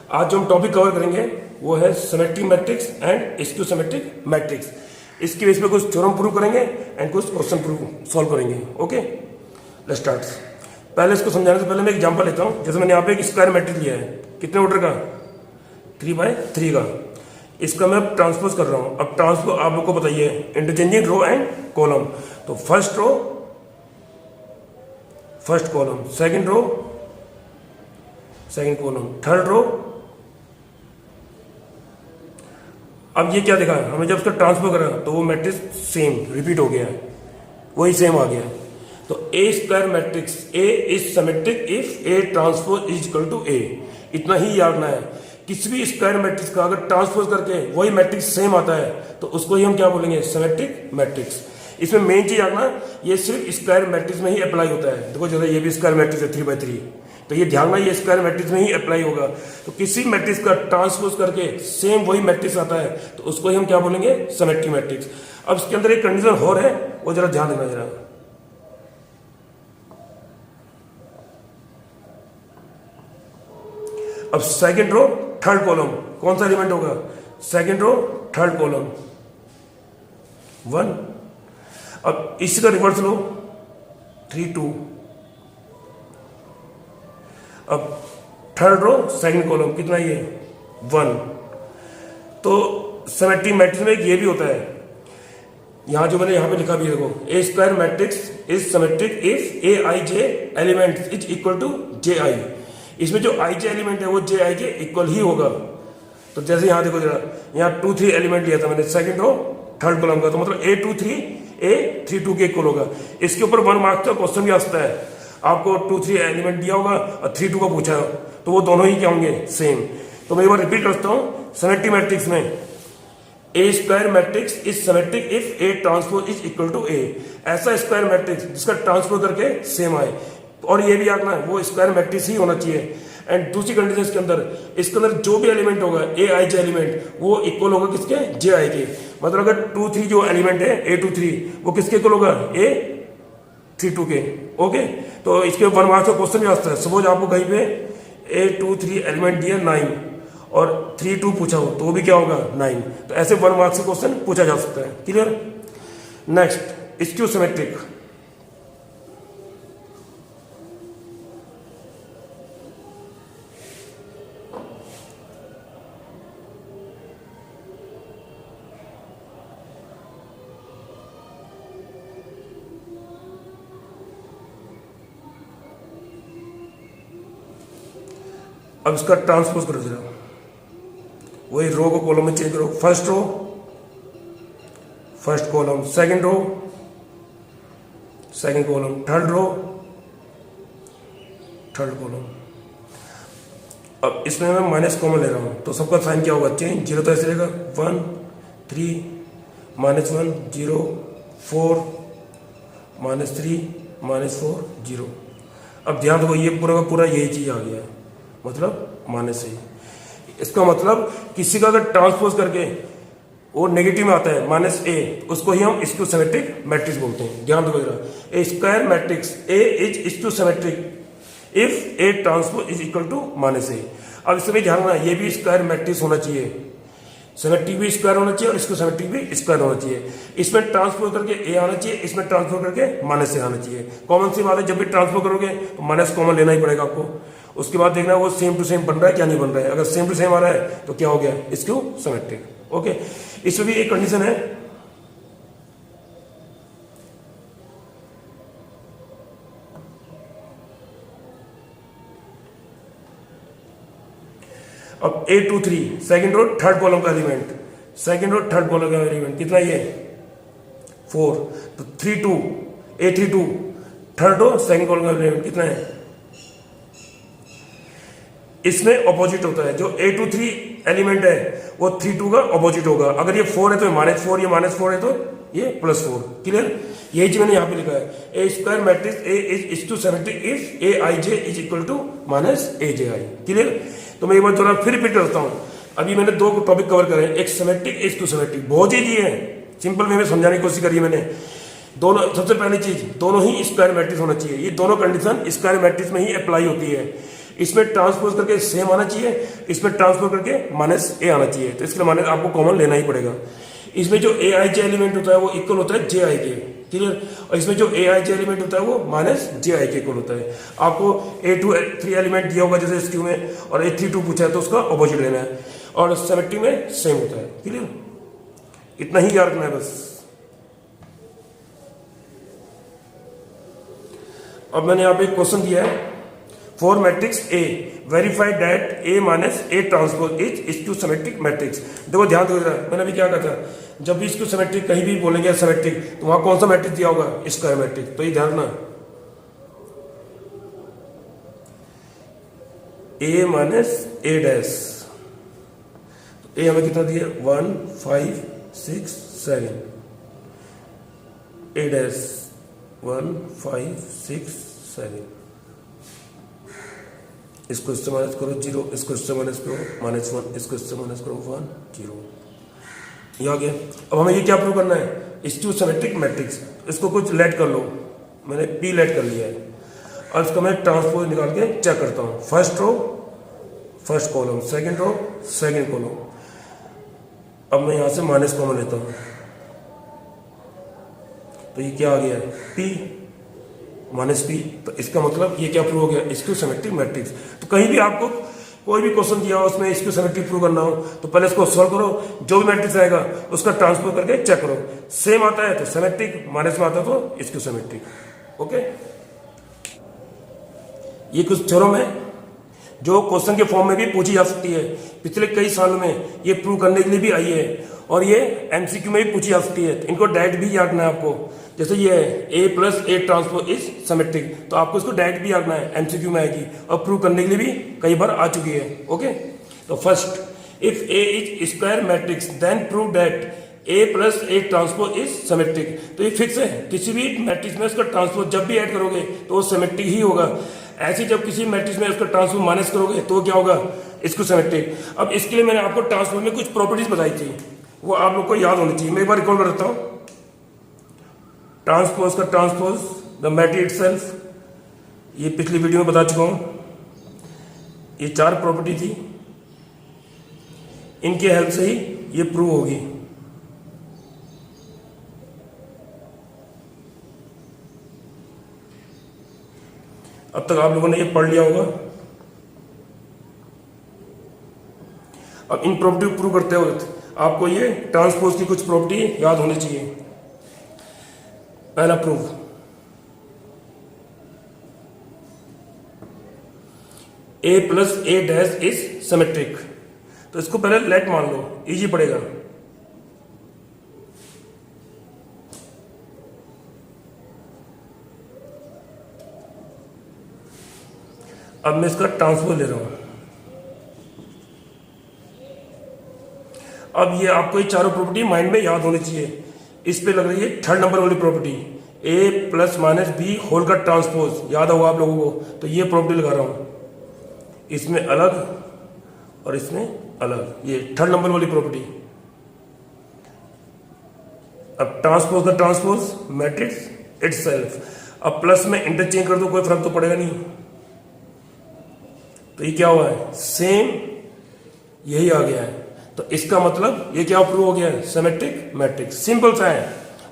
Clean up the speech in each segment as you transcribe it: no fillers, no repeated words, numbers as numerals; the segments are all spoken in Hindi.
आज जो हम टॉपिक कवर करेंगे वो है symmetric matrix and skew symmetric matrix. इसके बेस पे कुछ थ्योरम प्रूव करेंगे एंड कुछ क्वेश्चन प्रूव सॉल्व करेंगे। Okay, let's start. पहले इसको समझाने से पहले मैं एग्जांपल लेता हूँ। जैसे मैंने यहाँ पे एक स्क्वायर मैट्रिक्स लिया है, कितने ऑर्डर का, 3x3 का। इसका मैं ट्रांसपोज कर रहा हूँ। अब ट्रांसपोज आप लोग को बताइए, इंटरचेंजिंग रो एंड कॉलम। तो first row first column, second row second column, third row. अब ये क्या दिखा, हमें जब उसका ट्रांसफर करा तो वो मैट्रिक्स सेम रिपीट हो गया, वही सेम आ गया। तो a square matrix A is symmetric if A transpose is equal to A. इतना ही याद रखना है। किसी भी स्क्वायर मैट्रिक्स का अगर ट्रांसपोज करके वही मैट्रिक्स सेम आता है तो उसको ही हम क्या बोलेंगे, सिमेट्रिक मैट्रिक्स। इसमें मेन चीज रखना, ये सिर्फ स्क्वायर मैट्रिक्स में ही अप्लाई होता है। देखो जैसे ये भी स्क्वायर मैट्रिक्स है 3x3, तो ये ध्यान में, ये स्क्वायर मैट्रिक्स में ही अप्लाई होगा। तो किसी मैट्रिक्स का ट्रांसपोज करके सेम वही मैट्रिक्स आता है तो उसको ही हम क्या बोलेंगे, सिमेट्रिक मैट्रिक्स। अब इसके अंदर एक कंडीशन और है, वो जरा ध्यान देना जरा। अब सेकंड रो थर्ड कॉलम, कौन सा एलिमेंट होगा, सेकंड रो थर्ड कॉलम 1। अब इसी का रिवर्स लो 3 2। अब थर्ड रो सेकंड कॉलम, कितना ये 1। तो सिमेट्रिक मैट्रिक्स में ये भी होता है। यहां जो मैंने यहां पे लिखा भी देखो, a square matrix is symmetric if A I J element is equal to J I. इसमें जो आई जे एलिमेंट है वो जे आई के इक्वल ही होगा। तो जैसे यहां देखो जरा, यहां 2 3 एलिमेंट लिया था मैंने सेकंड रो थर्ड कॉलम का, तो मतलब A23 A32 के इक्वल होगा। इसके ऊपर 1 मार्क्स का क्वेश्चन भी आता है। आपको 2 3 एलिमेंट दिया होगा और 3 2 का पूछा है, तो वो दोनों ही क्या होंगे, सेम। तो मैं एक बार रिपीट करता हूँ, सिमेट्रिक मैट्रिक्स में a square matrix is symmetric if A transpose is equal to A. ऐसा स्क्वायर मैट्रिक्स जिसका ट्रांसपोज करके सेम आए, और ये भी आना है वो स्क्वायर मैट्रिक्स ही होना चाहिए। एंड दूसरी कंडीशन इसके अंदर जो भी एलिमेंट होगा ए आई जे एलिमेंट, वो इक्वल होगा किसके, जे आई के। मतलब अगर 2 3 जो एलिमेंट है A23 वो किसके इक्वल होगा, A32 के। ओके, तो इसके 1 मार्क्स का क्वेश्चन भी आता है। सपोज आपको कहीं पे A23 एलिमेंट दिया 9 और 3 2 पूछा हो, तो वो भी क्या होगा 9। तो ऐसे 1 मार्क्स का क्वेश्चन पूछा जा सकता है। क्लियर। Next, skew symmetric. अब इसका ट्रांसपोज करो जरा, वही रो को कॉलम में चेंज करो। First row first column, second row second column, third row third column. अब इसमें मैं माइनस कॉमन ले रहा हूं, तो सबका साइन क्या होगा, चेंज। 0 तो ऐसे रहेगा 1 3 -1 0 4 -3 -4 0। अब ध्यान दो, ये पूरा का पूरा यही चीज आ गया है, मतलब माइनस है। इसका मतलब किसी का अगर ट्रांसपोज करके वो नेगेटिव में आता है -a, उसको ही हम स्क्यू सिमेट्रिक मैट्रिक्स बोलते हैं। ध्यान दो जरा, a square matrix A is skew symmetric if A transpose is equal to -a। अब इसमें ध्यान रखना, ये भी स्क्वायर मैट्रिक्स होना चाहिए, सिमेट्रिक भी स्क्वायर होना चाहिए और स्क्यू सिमेट्रिक भी स्क्वायर होना चाहिए। इसमें ट्रांसपोज करके ए आना चाहिए, इसमें ट्रांसपोज करके -a आना चाहिए। कॉमन सी बात है, जब भी ट्रांसफर करोगे तो माइनस कॉमन लेना ही पड़ेगा आपको। उसके बाद देखना वो सेम टू सेम बन रहा है क्या नहीं बन रहा है। अगर सेम टू सेम आ रहा है तो क्या हो गया, स्क्यू सिमेट्रिक। ओके, इसमें भी एक कंडीशन है, अब A23 second row third column का element, second row third column का एलिमेंट कितना, ये 4। तो 3 2 A32 third row second column का एलिमेंट कितना है। इसमें ऑपोजिट होता है, जो A23 एलिमेंट है वो 3 2 का ऑपोजिट होगा। अगर ये 4 है तो -4, ये -4 है तो ये +4। क्लियर। यही चीज मैंने यहाँ पे लिखा है, a square matrix A is equal to symmetric if A I J is equal to -a j i। Clear. तो मैं एक बार थोड़ा फिर रिपीट करता हूँ। अभी मैंने 2 टॉपिक कवर करे, एक सिमेट्रिक एक स्क्यू सिमेट्रिक। बहुत ईजी है, सिंपल वे में समझाने की कोशिश करी मैंने। दोनों, सबसे पहली चीज, दोनों ही स्क्वायर मैट्रिक्स होना चाहिए। ये दोनों कंडीशन स्क्वायर मैट्रिक्स में ही अप्लाई होती है। इसमें ट्रांसपोज करके सेम आना चाहिए, इसमें ट्रांसपोज करके माइनस ए आना चाहिए, तो इसके लिए माइनस आपको कॉमन लेना ही पड़ेगा। इसमें जो ए आई जे एलिमेंट होता है वो इक्वल होता है जे आई के, क्लियर। और इसमें जो ए आई जे एलिमेंट होता है वो माइनस जे आई के इक्वल होता है। आपको A2 3 एलिमेंट दिया होगा जैसे SQ में, और A3 2 पूछा है तो उसका अपोजिट लेना है, और सिमेट्री में सेम होता है, क्लियर। इतना ही याद रखना है बस। अब मैंने यहाँ पे एक क्वेश्चन दिया है, for matrix A verify that A minus A transpose is to symmetric matrix. देखो ध्यान दो, मैंने अभी क्या कहा था, जब भी इसको सिमेट्रिक कहीं भी बोलेंगे सिमेट्रिक, तो वहां कौन सा मैट्रिक्स दिया होगा, स्क्वायर मैट्रिक्स, तो ये ध्यान रखना, ए माइनस ए डैश, ए हमें कितना दिया 1 5 6 7, ए डैश 1 5 6 7, इसको इससे माइनस करो 0, इसको इससे माइनस करो -1, इसको इससे माइनस करो 1 0, ये आ गया। अब हमें ये क्या प्रूव करना है, स्टू सिमेट्रिक मैट्रिक्स। इसको कुछ लेट कर लो, मैंने पी लेट कर लिया है, और इसका मैं ट्रांसपोज निकाल के चेक करता हूँ। First row first column, second row second column. अब मैं यहां से माइनस कॉमन लेता हूं, तो ये क्या आ गया, पी माइनस पी। तो इसका मतलब ये क्या प्रूव हो गया, स्क्यू सिमेट्रिक मैट्रिक्स। तो कहीं भी आपको कोई भी क्वेश्चन दिया हो उसमें स्क्यू सिमेट्रिक प्रूव करना हो, तो पहले इसको सॉल्व करो, जो भी मैट्रिक्स आएगा उसका ट्रांसफर करके चेक करो, सेम आता है तो सिमेट्रिक, माइनस में आता है तो स्क्यू सिमेट्रिक। ओके, ये कुछ थ्योरम है जो क्वेश्चन के फॉर्म में भी पूछी जा सकती है। पिछले कई सालों में ये प्रूव करने के लिए भी आई है, और ये एमसीक्यू में भी पूछी जा सकती है। इनको डायरेक्ट भी याद रखना है आपको, जैसे ये है A plus A transpose is symmetric, तो आपको इसको डायरेक्ट भी याद रखना है, एमसीक्यू में आएगी, और प्रूव करने के लिए भी कई बार आ चुकी है। ओके, तो first, if A is square matrix then prove that A plus A transpose is symmetric. तो ये फिक्स है, किसी भी मैट्रिक्स में उसका ट्रांसपोज जब भी ऐड करोगे तो वो सिमेट्रिक ही होगा। ऐसे जब किसी मैट्रिक्स में उसका ट्रांसपोज माइनस करोगे तो क्या होगा, इसको सिमेट्रिक। अब इसके लिए मैंने आपको ट्रांसपोज में कुछ प्रॉपर्टीज बताई थी, वो आप लोग को याद होनी चाहिए। मैं एक बार रिकॉल करता हूं। ट्रांसपोज का ट्रांसपोज द मैट्रिक्स इटसेल्फ, ये पिछली वीडियो में बता चुका हूं। ये 4 प्रॉपर्टी थी, इनके हेल्प से ही ये प्रूव होगी। अब तक आप लोगों ने ये पढ़ लिया होगा। अब इन प्रॉपर्टी को प्रूव करते वक्त आपको ये ट्रांसपोज की कुछ प्रॉपर्टी याद होनी चाहिए। पहला proof, A plus A dash is symmetric. तो इसको पहले लेट मान लो, इजी पड़ेगा। अब मैं इसका ट्रांसपोज ले रहा हूं। अब ये आपको ये चारों प्रॉपर्टी माइंड में याद होनी चाहिए। इस पे लग रही है 3rd नंबर वाली प्रॉपर्टी, ए प्लस माइनस बी होल का ट्रांसपोज, याद होगा आप लोगों को। तो ये प्रॉपर्टी लगा रहा हूं, इसमें अलग और इसमें अलग, ये 3rd नंबर वाली प्रॉपर्टी। अब ट्रांसपोज का ट्रांसपोज मैट्रिक्स इटसेल्फ। अब प्लस में इंटरचेंज कर दो, कोई फर्क तो पड़ेगा नहीं। तो ये क्या हुआ है, सेम, यही आ गया है। तो इसका मतलब ये क्या प्रूव हो गया है, सिमेट्रिक मैट्रिक्स। सिंपल सा है,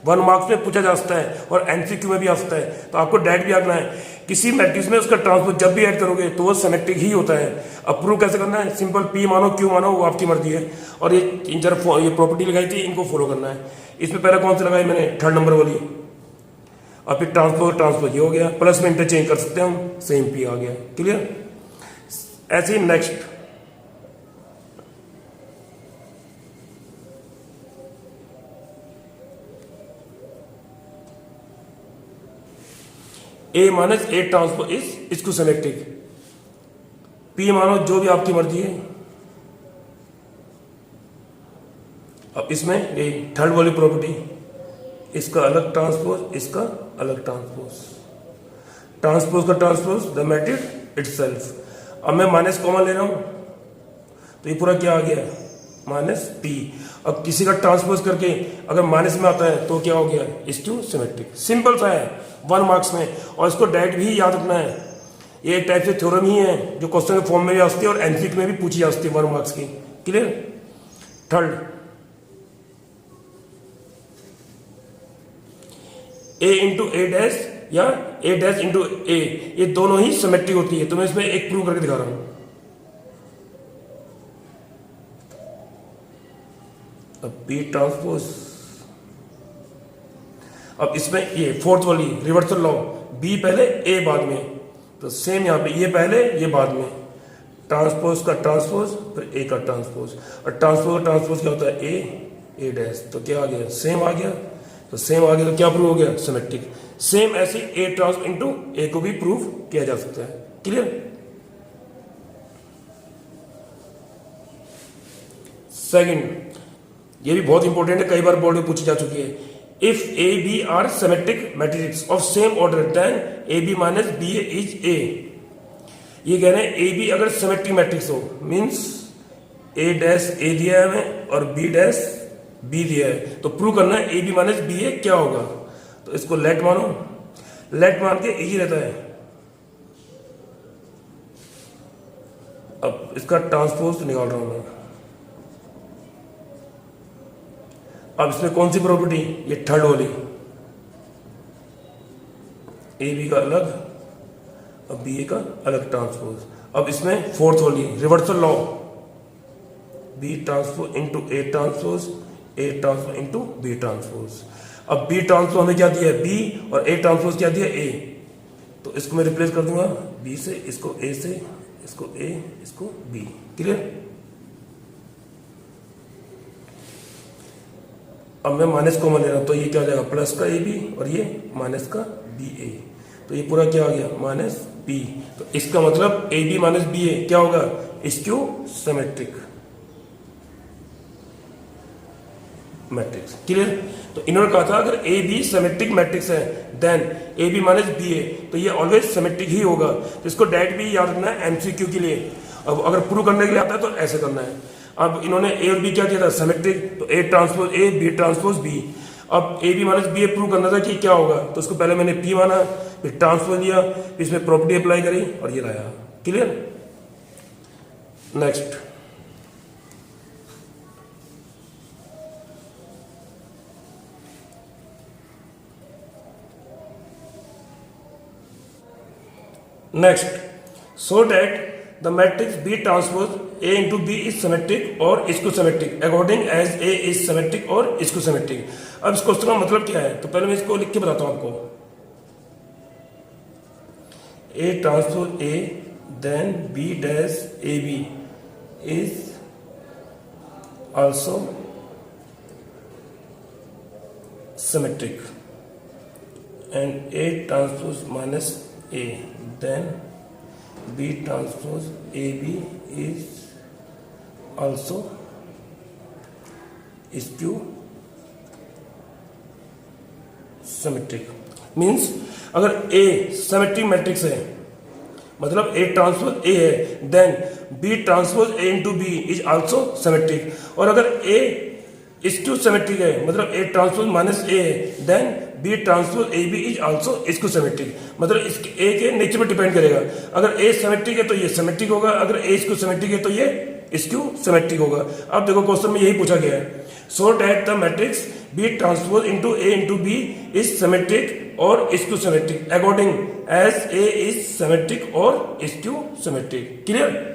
1 मार्क्स में पूछा जा सकता है और एमसीक्यू में भी आ सकता है। तो आपको डायरेक्ट भी आना है, किसी मैट्रिक्स में उसका ट्रांसपोज जब भी ऐड करोगे तो वो सिमेट्रिक ही होता है। अब प्रूव कैसे करना है, सिंपल, पी मानो क्यू मानो, वो आपकी मर्जी है। और ये 3-4 ये प्रॉपर्टी लगाई थी, इनको फॉलो करना है। इसमें पहले कौन सी लगाई मैंने, 3rd नंबर वाली। और फिर ट्रांसपोज ये हो गया, प्लस में इंटरचेंज कर सकते हैं हम, सेम पी आ गया। क्लियर। ऐसे ही next, A minus A transpose is इसको सिमेट्रिक। पी मानो जो भी आपकी मर्जी है। अब इसमें ये 3rd वाली प्रॉपर्टी, इसका अलग ट्रांसपोज, इसका अलग ट्रांसपोज, ट्रांसपोज का ट्रांसपोज द मैट्रिक्स इटसेल्फ। अब मैं माइनस कॉमन ले रहा हूं, तो ये पूरा क्या आ गया, माइनस पी। अब किसी का ट्रांसपोज करके अगर माइनस में आता है तो क्या हो गया, इस टू सिमेट्रिक। सिंपल सा है, 1 मार्क्स में। और इसको डायरेक्ट भी याद रखना है, ये एक टाइप से थ्योरम ही है जो क्वेश्चन के फॉर्म में भी आ सकती है और एमसीक्यू में भी पूछी जा सकती है 1 मार्क्स की। क्लियर। थर्ड, ए इंटू ए डैश या ए डैश इंटू ए, ये दोनों ही सिमेट्रिक होती है। तो मैं इसमें एक प्रूव करके दिखा रहा हूं। अब बी ट्रांसपोज, अब इसमें ये फोर्थ वाली रिवर्सल लॉ, बी पहले ए बाद में, तो सेम यहां पे ये पहले ये बाद में, ट्रांसपोज का ट्रांसपोज फिर ए का ट्रांसपोज, और ट्रांसपोज का ट्रांसपोज क्या होता है ए डैश, तो क्या आ गया सेम आ गया, तो सेम आ गया तो क्या प्रूव हो गया सिमेट्रिक। सेम ऐसे ए ट्रांस इंटू ए को भी प्रूव किया जा सकता है। क्लियर। सेकंड, ये भी बहुत इंपॉर्टेंट है, कई बार बोर्ड में पूछी जा चुकी है। If A B are symmetric matrix of same order then A B minus B A is A. ये कह रहे हैं ए बी अगर सिमेट्रिक मैट्रिक्स हो, मींस ए डैश ए दिया है हमें और बी डैश बी दिया है, तो प्रूव करना है ए बी माइनस बी ए क्या होगा। तो इसको लेट मानो, लेट मान के इजी रहता है। अब इसका ट्रांसपोज निकाल रहा हूं मैं। अब इसमें कौन सी प्रॉपर्टी, ये थर्ड वाली, ए बी का अलग अब बी ए का अलग ट्रांसपोज। अब इसमें फोर्थ वाली reversal law, B transpose into A transpose, A transpose into B transpose. अब बी ट्रांसपोज हमें क्या दिया है बी, और ए ट्रांसपोज क्या दिया ए, तो इसको मैं रिप्लेस कर दूंगा बी से, इसको ए से, इसको ए, इसको बी। क्लियर। अब मैं माइनस कॉमन ले रहा हूं, तो ये क्या हो जाएगा प्लस का ए बी और ये माइनस का बी ए, तो ये पूरा क्या आ गया माइनस बी। तो इसका मतलब ए बी माइनस बी ए क्या होगा स्क्यू सिमेट्रिक मैट्रिक्स। क्लियर। तो इन्होंने कहा था अगर ए बी सिमेट्रिक मैट्रिक्स है then A B minus B A, तो ये ऑलवेज सिमेट्रिक ही होगा। तो इसको डायरेक्ट भी याद रखना है एमसीक्यू के लिए। अब अगर प्रूव करने के लिए आता है तो ऐसे करना है। अब इन्होंने ए और बी क्या किया था सिमेट्रिक, तो A transpose A B transpose B. अब A B minus B A prove करना था कि क्या होगा, तो उसको पहले मैंने पी माना, फिर ट्रांसपोज लिया, फिर इसमें प्रॉपर्टी अप्लाई करी और ये लाया। Clear. Next, so that the matrix B transpose A into B is symmetric or schizometric according as A is symmetric or schizometric। अब इस क्वेश्चन का मतलब क्या है, तो पहले मैं इसको लिख के बताता हूं आपको। A transpose A then B dash AB is also symmetric and A transpose minus A then B transpose AB is also skew symmetric. Means अगर A सिमेट्रिक मैट्रिक्स है, मतलब A ट्रांसपोज A है, then B transpose A into B is also symmetric. और अगर A स्क्यू सिमेट्रिक है, मतलब A ट्रांसपोज माइनस A है, then B transpose A B is also skew symmetric. मतलब इसके ए के नेचर पर डिपेंड करेगा। अगर ए सिमेट्रिक है तो ये सिमेट्रिक होगा, अगर ए स्क्यू सिमेट्रिक है तो ये स्क्यू सिमेट्रिक होगा। अब देखो क्वेश्चन में यही पूछा गया है, so that the matrix B transpose into A into B is symmetric और skew symmetric according as A is symmetric और स्क्यू सिमेट्रिक। क्लियर।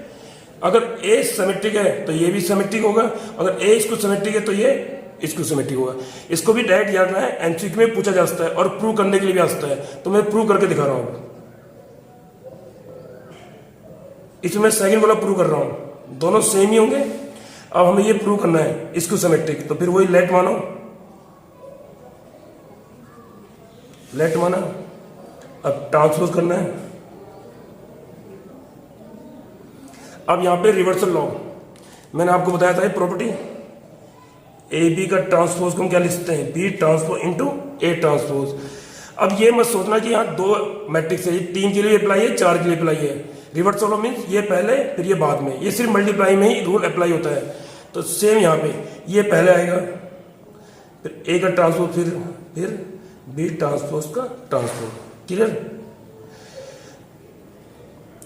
अगर ए सिमेट्रिक है तो ये भी सिमेट्रिक होगा, अगर ए स्क्यू सिमेट्रिक है तो ये इसको सिमेट्रिक होगा। इसको भी डायरेक्ट याद रखना है, एमसीक्यू में पूछा जा सकता है और प्रूव करने के लिए भी आ सकता है। तो मैं प्रूव करके दिखा रहा हूं। इसमें मैं सेकंड वाला प्रूव कर रहा हूं, दोनों सेम ही होंगे। अब हमें ये प्रूव करना है इसको सिमेट्रिक, तो फिर वही लेट मानो, लेट माना। अब ट्रांसपोज करना है। अब यहां पे रिवर्सल लॉ मैंने आपको बताया था, प्रॉपर्टी ए बी का ट्रांसपोज को हम क्या लिख सकते हैं B transpose into A transpose. अब ये मत सोचना कि यहाँ दो मैट्रिक्स है, ये 3 के लिए अप्लाई है, 4 के लिए अप्लाई है। रिवर्सल मीन्स ये पहले फिर ये बाद में, ये सिर्फ मल्टीप्लाई में ही रूल अप्लाई होता है। तो सेम यहाँ पे ये पहले आएगा, फिर ए का ट्रांसपोज, फिर बी ट्रांसपोज का ट्रांसपोज। क्लियर।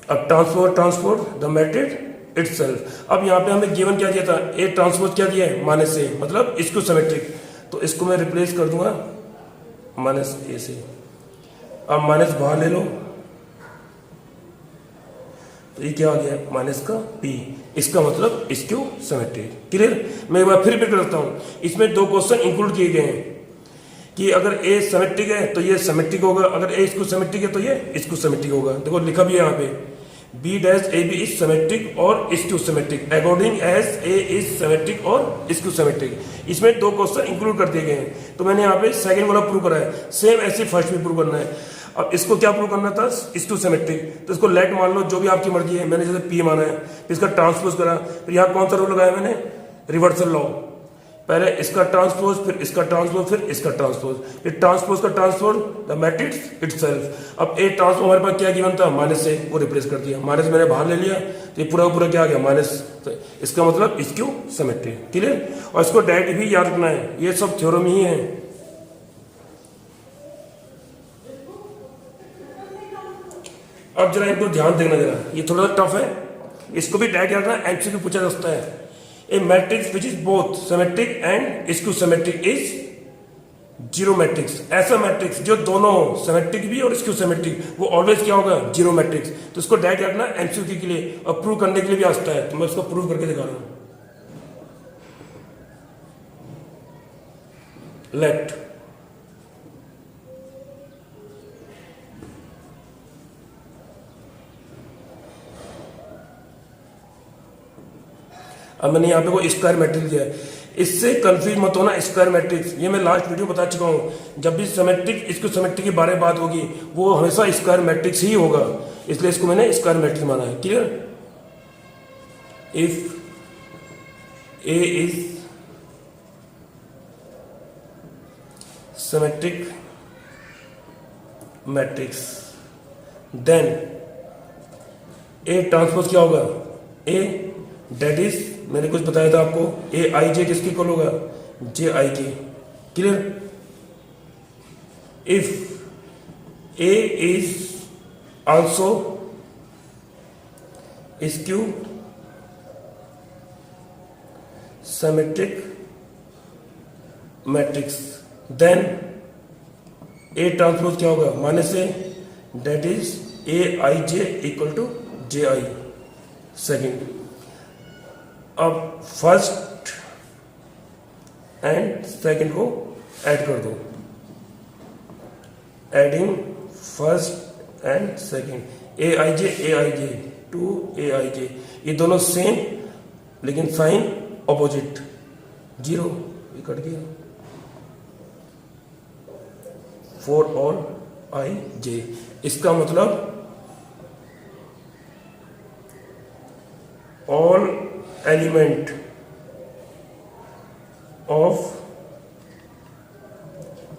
अब ट्रांसपोज द मैट्रिक्स इटसेल्फ। अब यहाँ पे हमें गिवन क्या दिया था, ए ट्रांसपोज क्या दिया है, माइनस ए, मतलब इसको सिमेट्रिक, तो इसको मैं रिप्लेस कर दूंगा माइनस ए से। अब माइनस बाहर ले लो, तो ये क्या आ गया, माइनस का पी, इसका मतलब इसक्यू सिमेट्रिक। क्लियर? मैं एक बार फिर रिपीट करता हूँ, इसमें दो क्वेश्चन इंक्लूड किए गए हैं कि अगर ए सिमेट्रिक है तो ये सिमेट्रिक होगा, अगर ए इसको सिमेट्रिक है तो ये इसको सिमेट्रिक होगा। देखो लिखा भी है यहाँ पे, B dash A B is symmetric और skew symmetric according as A is symmetric और इसक्यू सिमेट्रिक। इसमें दो क्वेश्चन इंक्लूड कर दिए गए हैं, तो मैंने यहाँ पे सेकंड वाला प्रूव करा है, सेम ऐसे फर्स्ट भी प्रूव करना है। अब इसको क्या प्रूव करना था, इसक्यू सिमेट्रिक, तो इसको लेट मान लो, जो भी आपकी मर्जी है। मैंने जैसे पी माना है, फिर इसका ट्रांसपोज करा, फिर यहाँ कौन सा रूल लगाया मैंने, रिवर्सल लॉ। पहले इसका ट्रांसपोज, फिर इसका ट्रांसपोज, फिर इसका ट्रांसपोज, फिर ट्रांसपोज का ट्रांसपोज द मैट्रिक्स इटसेल्फ। अब ए ट्रांसपोज हमारे पास क्या गिवन था, माइनस से, वो रिप्लेस कर दिया, माइनस मैंने बाहर ले लिया, तो ये पूरा पूरा क्या आ गया, माइनस। तो इसका मतलब इसक्यू सिमेट्रिक। क्लियर? और इसको डायरेक्ट भी याद रखना है, ये सब थ्योरम ही है। अब जरा इनको ध्यान देना, जरा ये थोड़ा सा टफ है, इसको भी डायरेक्ट याद रखना, एमसीक्यू पूछा जा सकता है। A matrix which is both symmetric and skew symmetric is zero matrix. ऐसा मैट्रिक्स जो दोनों सिमेट्रिक भी और स्क्यू सिमेट्रिक, वो ऑलवेज क्या होगा, जीरो मैट्रिक्स। तो इसको डायरेक्ट रखना एमसीक्यू के लिए, और प्रूव करने के लिए भी आता है, तो मैं इसको प्रूव करके दिखा रहा हूं। लेट अब मैंने यहाँ पे कोई स्क्वायर मैट्रिक्स दिया है, इससे कंफ्यूज मत होना। स्क्वायर मैट्रिक्स ये मैं लास्ट वीडियो बता चुका हूँ, जब भी सिमेट्रिक इसको सिमेट्रिक के बारे में बात होगी वो हमेशा स्क्वायर मैट्रिक्स ही होगा, इसलिए इसको मैंने स्क्वायर मैट्रिक्स माना है। Clear? If A is symmetric matrix then A transpose क्या होगा, ए डेट इज, मैंने कुछ बताया था आपको, ए आई जे किसके इक्वल होगा, J I K. Clear? If A is also skew symmetric matrix then A transpose क्या होगा, minus A, that is A I J equal to J I second. अब फर्स्ट एंड सेकंड को ऐड कर दो, adding first and second, A I J to A I J, ये दोनों सेम लेकिन साइन ऑपोजिट, जीरो, ये कट गया, फॉर ऑल आई जे। इसका मतलब all element of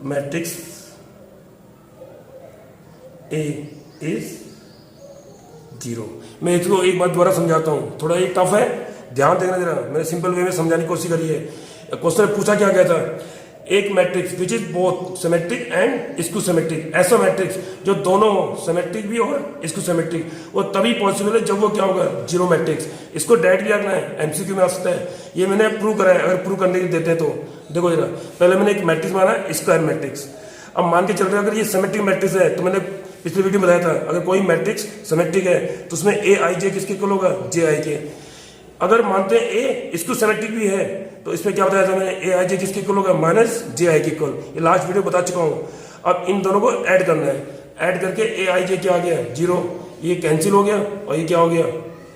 matrix A is zero. मैं इसको एक बार दोबारा समझाता हूं, थोड़ा ये टफ है, ध्यान देना जरा, मैंने सिंपल वे में समझाने की कोशिश करी है। क्वेश्चन पूछा क्या गया था, एक matrix which is both symmetric and skew symmetric, ऐसा मैट्रिक्स जो दोनों सिमेट्रिक भी और स्क्यू सिमेट्रिक, वो तभी पॉसिबल है जब वो क्या होगा, जीरो मैट्रिक्स। इसको डायरेक्टली रखना है, एमसीक्यू में आ सकता है, ये मैंने प्रूव करा है। अगर प्रूव करने के देते हैं तो देखो जरा, पहले मैंने एक मैट्रिक्स माना स्क्वायर मैट्रिक्स। अब मान के चल रहे अगर ये सिमेट्रिक मैट्रिक्स है, तो मैंने पिछले वीडियो में बताया था, अगर कोई मैट्रिक्स सिमेट्रिक है तो उसमें ए आई जे किसके इक्वल होगा, जे आई के। अगर मानते हैं ए इसको सिमेट्रिक भी है, तो इसमें क्या बताया था मैंने, ए आई जे किसके इक्वल होगा, माइनस जे आई के इक्वल। ये लास्ट वीडियो बता चुका हूँ। अब इन दोनों को ऐड करना है, ऐड करके ए आई जे क्या आ गया, जीरो, ये कैंसिल हो गया, और ये क्या हो गया,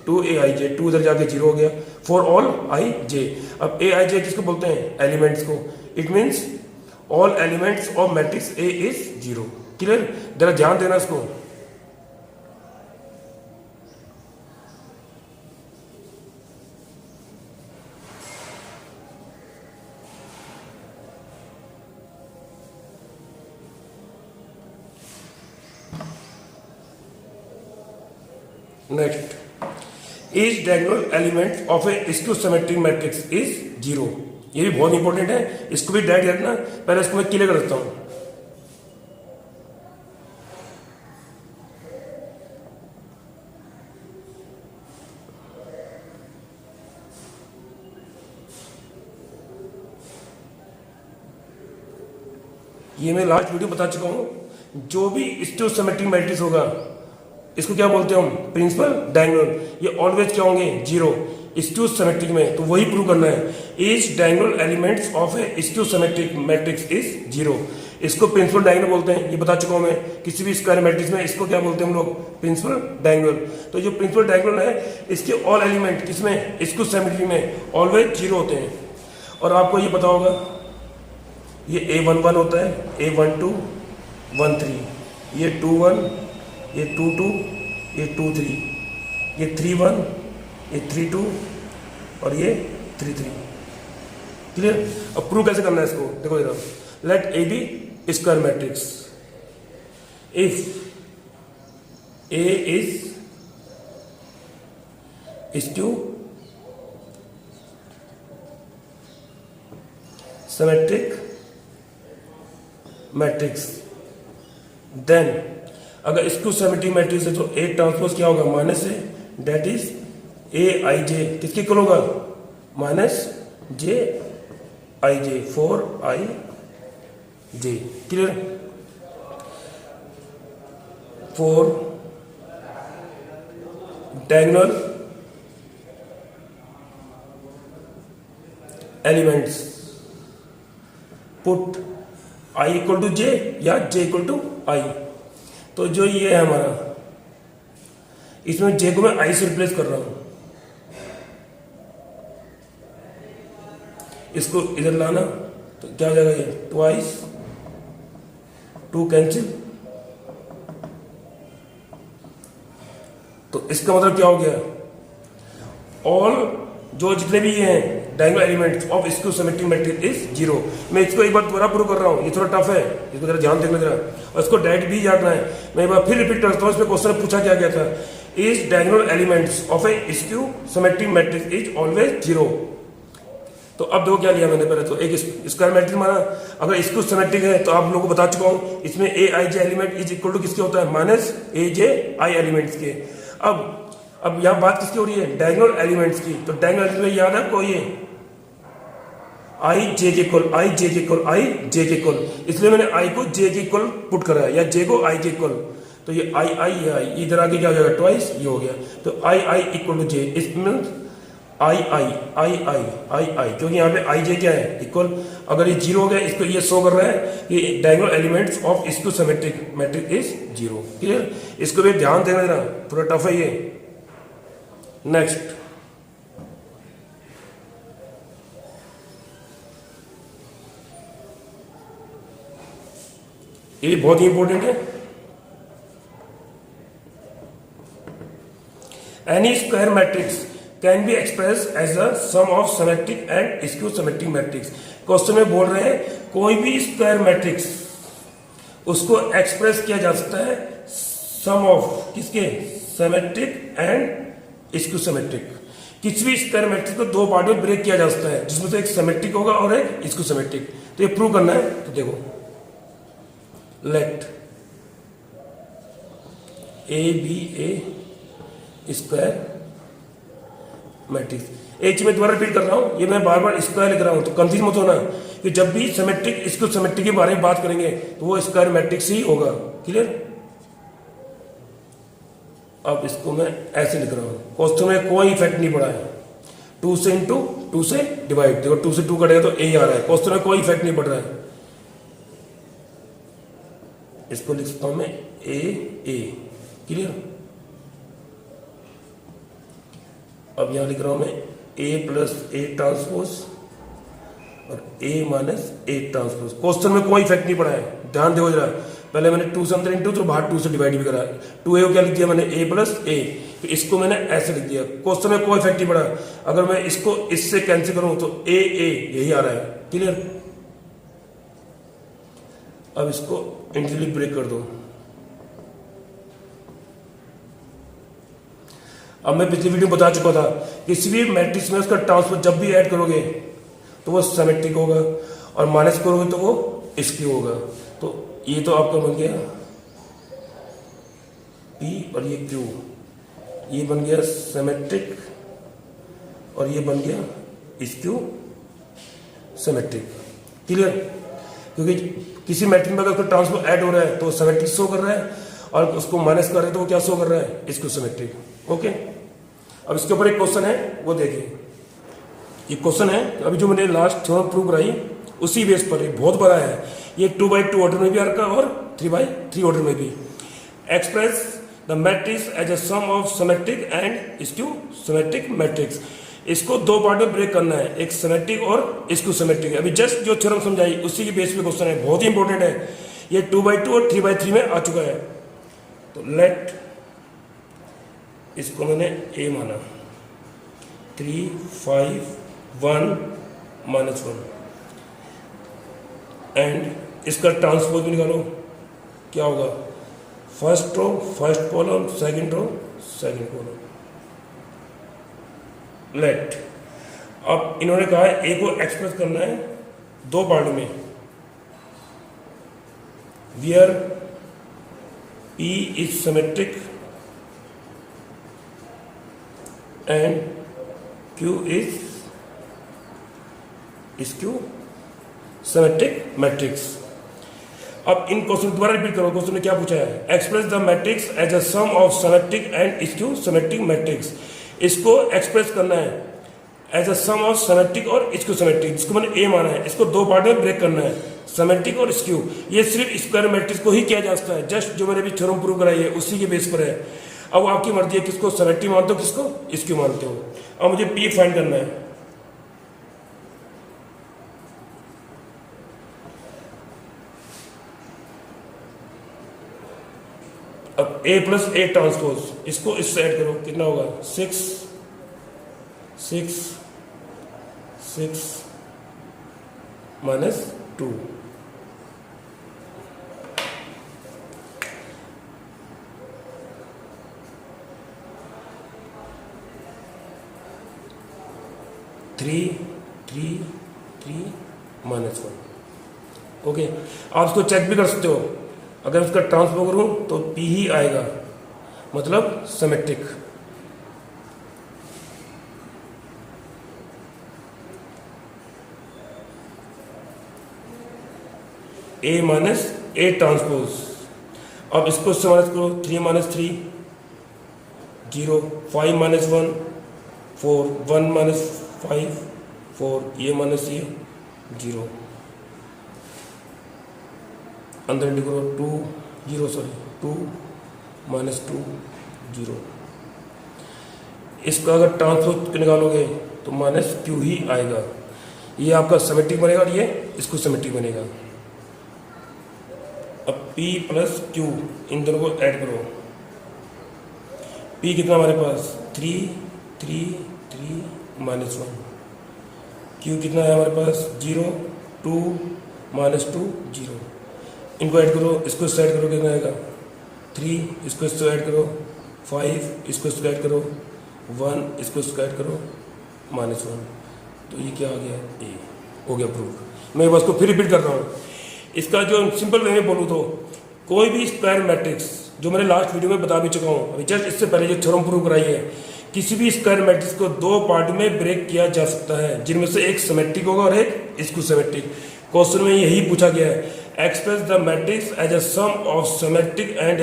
to A I J, to इधर जाके जीरो हो गया, फॉर ऑल आई जे। अब ए आई जे किसको बोलते हैं, एलिमेंट्स को। It means all elements of matrix A is zero. Clear? जरा ध्यान देना इसको। Next, each diagonal element of A skew symmetric matrix is zero. ये भी बहुत इंपॉर्टेंट है, इसको भी डायरेक्ट रखना। पहले इसको मैं क्लियर करता हूं। ये मैं लास्ट वीडियो बता चुका हूँ, जो भी स्टियोसिमेट्रिक मैट्रिक्स होगा इसको क्या बोलते हैं हम, प्रिंसिपल डायगोनल। ये ऑलवेज क्या होंगे, जीरो। स्टियोसिमेट्रिक में तो वही प्रूव करना है, each diagonal elements of A skew symmetric matrix is zero. इसको प्रिंसिपल डायगोनल बोलते हैं, ये बता चुका हूं मैं। किसी भी स्क्वायर मैट्रिक्स में इसको क्या बोलते हैं हम लोग, प्रिंसिपल डायगोनल। तो जो प्रिंसिपल डायगोनल है इसके ऑल एलिमेंट किसमें, स्टियोसिमेट्रिक में ऑलवेज जीरो होते हैं। और आपको ये पता होगा ये A11 होता है, A12 13, ये 21, ये 22, ये 23, ये 31, ये 32 और ये 33। क्लियर। अब प्रूव कैसे करना है इसको, देखो इधर, let A B square matrix if A is skew symmetric matrix, then अगर स्टियोसिमेट्रिक मैट्रिक्स है तो ए ट्रांसपोज क्या होगा, minus A, that is A I J किसके इक्वल होगा, minus J I J, 4 i J. Clear. 4 diagonal elements put i equal to J या j इक्वल टू आई। तो जो ये है हमारा, इसमें j को मैं i से रिप्लेस कर रहा हूं, इसको इधर लाना तो क्या हो जाएगा, ये ट्वाइस, 2 कैंसिल। तो इसका मतलब क्या हो गया, ऑल जो जितने भी ये हैं diagonal elements of skew symmetric matrix is zero. मैं इसको एक बार दोबारा प्रूव कर रहा हूँ, ये थोड़ा टफ है, इसको जरा ध्यान देना जरा, और इसको डायरेक्ट भी जानना है। मैं एक बार फिर रिपीट करता हूँ, इसमें क्वेश्चन पूछा क्या गया था, is diagonal elements of A skew symmetric matrix is always zero. तो अब देखो क्या लिया मैंने, पहले तो एक स्क्वायर मैट्रिक्स माना, अगर स्टियोसिमेट्रिक है तो आप लोगों को बता चुका हूं, इसमें ए I J element is equal to किसके होता है, माइनस ए जे आई एलिमेंट्स के। अब यहां बात किसकी हो रही है, डायगोनल एलिमेंट्स की। तो डायगोनल एलिमेंट याद है आपको, ये आई जे के इक्वल, आई जे के इक्वल, आई जे के इक्वल, इसलिए मैंने आई को जे के इक्वल पुट करा है, या जे को आई के इक्वल। तो ये आई आई आई इधर आके क्या हो जाएगा, ट्वाइस, ये हो गया। तो आई आई इक्वल टू जे, इसमें आई आई आई आई आई आई, क्योंकि यहाँ पे आई जे क्या है, इक्वल। अगर ये जीरो हो गया, इसको ये शो कर रहा है कि diagonal elements of skew symmetric matrix is zero. Clear. इसको भी ध्यान देना जरा, थोड़ा टफ है ये। नेक्स्ट, ये बहुत ही इंपॉर्टेंट है। Any square matrix can be express as a sum of symmetric and skew symmetric matrix. Question में बोल रहे हैं कोई भी स्क्वायर मैट्रिक्स उसको एक्सप्रेस किया जा सकता है सम ऑफ किसके, सिमेट्रिक एंड स्टियोसिमेट्रिक। किसी भी स्क्वायर मैट्रिक्स को दो पार्ट में ब्रेक किया जा सकता है, जिसमें से एक सिमेट्रिक होगा और एक स्टियोसिमेट्रिक। तो ये प्रूव करना है। तो देखो, let A be a square matrix. एक चीज मैं दोबारा रिपीट कर रहा हूं, ये मैं बार बार स्क्वायर लिख रहा हूं, तो कंफ्यूज मत होना कि जब भी सिमेट्रिक स्टियोसिमेट्रिक के बारे में बात करेंगे तो वो स्क्वायर मैट्रिक्स ही होगा। क्लियर। अब इसको मैं ऐसे लिख रहा हूं, क्वेश्चन में कोई इफेक्ट नहीं पड़ा है, 2 से इंटू 2 से डिवाइड, देखो 2 से 2 कटेगा तो ए आ रहा है, क्वेश्चन में कोई इफेक्ट नहीं पड़ रहा है। इसको लिख सकता हूं मैं ए ए। क्लियर। अब यहां लिख रहा हूं मैं ए प्लस ए ट्रांसपोज और ए माइनस ए ट्रांसपोज। क्वेश्चन में कोई इफेक्ट नहीं पड़ा है, ध्यान दो जरा। पहले मैंने 2 से अंदर इंटू, तो बाहर 2 से डिवाइड भी करा। 2a को क्या लिख दिया मैंने, ए प्लस ए, तो इसको मैंने ऐसे लिख दिया। क्वेश्चन में कोई इफेक्ट नहीं पड़ा। अगर मैं इसको इससे कैंसिल करूं तो ए ए यही आ रहा है। क्लियर। अब इसको इंटीग्रली ब्रेक कर दो। अब मैं पिछली वीडियो में बता चुका था, किसी भी मैट्रिक्स में उसका ट्रांसपोज जब भी ऐड करोगे तो वो सिमेट्रिक होगा, और माइनस करोगे तो वो स्क्यू होगा। तो ये तो आपका बन गया P और ये Q, ये बन गया सिमेट्रिक और ये बन गया स्क्यू सिमेट्रिक। क्लियर। क्योंकि किसी मैट्रिक्स में अगर उसका ट्रांसपोज ऐड हो रहा है तो सिमेट्रिक शो कर रहा है, और उसको माइनस कर रहे हैं तो वो क्या शो कर रहा है, इसको सिमेट्रिक। ओके, अब इसके ऊपर एक क्वेश्चन है, वो देखिए। ये क्वेश्चन है अभी जो मैंने लास्ट थ्योरम प्रूव कराई उसी बेस पर, बहुत बड़ा है ये, 2x2 ऑर्डर में भी आएगा और 3x3 ऑर्डर में भी। Express the matrix as a sum of symmetric and skew symmetric matrix. इसको दो पार्ट में ब्रेक करना है, एक सिमेट्रिक और स्क्यू सिमेट्रिक। अभी जस्ट जो थ्योरम समझाई उसी की बेस पे क्वेश्चन है, बहुत ही इंपॉर्टेंट है ये। 2x2 और 3x3 में आ चुका है। तो लेट, इसको मैंने a माना, 3 5 1 -1, एंड इसका ट्रांसपोज भी निकालो, क्या होगा, first row first column, second row second column. Let, अब इन्होंने कहा है ए को एक्सप्रेस करना है दो पार्ट में, where P is symmetric and Q is skew symmetric matrix. अब इन क्वेश्चन दोबारा रिपीट करो, क्वेश्चन ने क्या पूछा है, express the matrix as a sum of symmetric and skew symmetric matrix. इसको एक्सप्रेस करना है as a sum of symmetric और स्क्यू सिमेट्रिक, जिसको मैंने ए माना है। इसको दो पार्ट में ब्रेक करना है, सिमेट्रिक और स्क्यू। ये सिर्फ स्क्वायर मैट्रिक्स को ही किया जा सकता है, जस्ट जो मैंने अभी थ्योरम प्रूव कराई है उसी के बेस पर है। अब आपकी मर्जी है, किसको सिमेट्रिक मानते हो, किसको स्क्यू मानते हो। अब मुझे पी फाइंड करना है। अब a प्लस ए ट्रांसपोज, इसको इससे ऐड करो, कितना होगा, 6 6 6 -2। Three three three -1। ओके, आप इसको चेक भी कर सकते हो, अगर उसका ट्रांसफर करूं तो P ही आएगा, मतलब symmetric. A minus A transpose. अब इसको इससे माइनस करो, 3 - 3 0, 5 - 1 4, 1 - 5 4, ये माइनस ये 0, अंदर इंटू करो, 2 0 सॉरी 2 -2 0। इसका अगर ट्रांसपोज निकालोगे तो -q ही आएगा। ये आपका सिमेट्रिक बनेगा और ये इसको सिमेट्रिक बनेगा। अब p प्लस q, इन दोनों को ऐड करो। p कितना हमारे पास, 3 3 3 -1। q कितना है हमारे पास, 0 2 -2 0। इनको ऐड करो, इसको इससे ऐड करो, कितना आएगा, 3, इसको इससे ऐड करो 5, इसको इसको ऐड करो 1, इसको इसको ऐड करो -1। तो ये क्या आ गया, ए हो गया प्रूफ। मैं बस को फिर रिपीट कर रहा हूँ। इसका जो सिंपल वे में बोलूँ तो कोई भी स्क्वायर मैट्रिक्स, जो मैंने लास्ट वीडियो में बता भी चुका हूँ, अभी जस्ट इससे पहले जो थ्योरम प्रूव कराई है, किसी भी स्क्वायर मैट्रिक्स को दो पार्ट में ब्रेक किया जा सकता है, जिनमें से एक सिमेट्रिक होगा और एक स्क्यू सिमेट्रिक। क्वेश्चन में यही पूछा गया है, express the matrix as a sum of symmetric and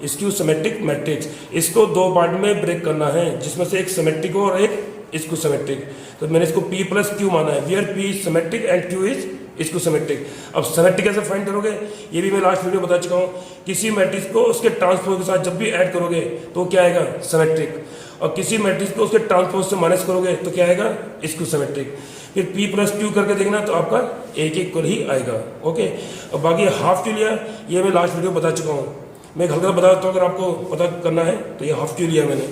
skew symmetric matrix. इसको दो पार्ट में ब्रेक करना है, जिसमें से एक सिमेट्रिक हो और एक स्क्यू सिमेट्रिक। तो मैंने इसको P प्लस Q माना है, wear P is symmetric and Q is skew symmetric. अब सिमेट्रिक कैसे फाइंड करोगे, ये भी मैं लास्ट वीडियो बता चुका हूँ। किसी मैट्रिक्स को उसके ट्रांसपोज के साथ जब भी ऐड करोगे तो क्या आएगा, सिमेट्रिक। और किसी मैट्रिक्स को उसके ट्रांसपोज से माइनस करोगे तो क्या आएगा, स्क्यू सिमेट्रिक। फिर P प्लस Q करके देखना तो आपका एक एक इक्वल ही आएगा। ओके, और बाकी हाफ क्यू लिया, ये मैं लास्ट वीडियो बता चुका हूँ। मैं हल्का बता देता हूँ, अगर आपको पता करना है तो ये हाफ क्यू लिया मैंने।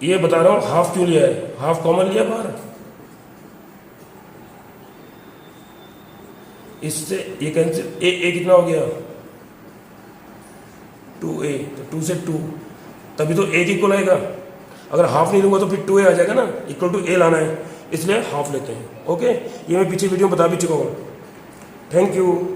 ये बता रहा हूँ हाफ क्यों लिया है, हाफ कॉमन लिया बाहर, इससे ये कैंसिल, ए कितना हो गया 2a, तो 2 से 2, तभी तो a इक्वल आएगा। अगर हाफ नहीं लूंगा तो फिर 2a आ जाएगा ना, इक्वल टू a लाना है, इसलिए हाफ लेते हैं। ओके, ये मैं पीछे वीडियो में बता भी चुका हूँ। Thank you.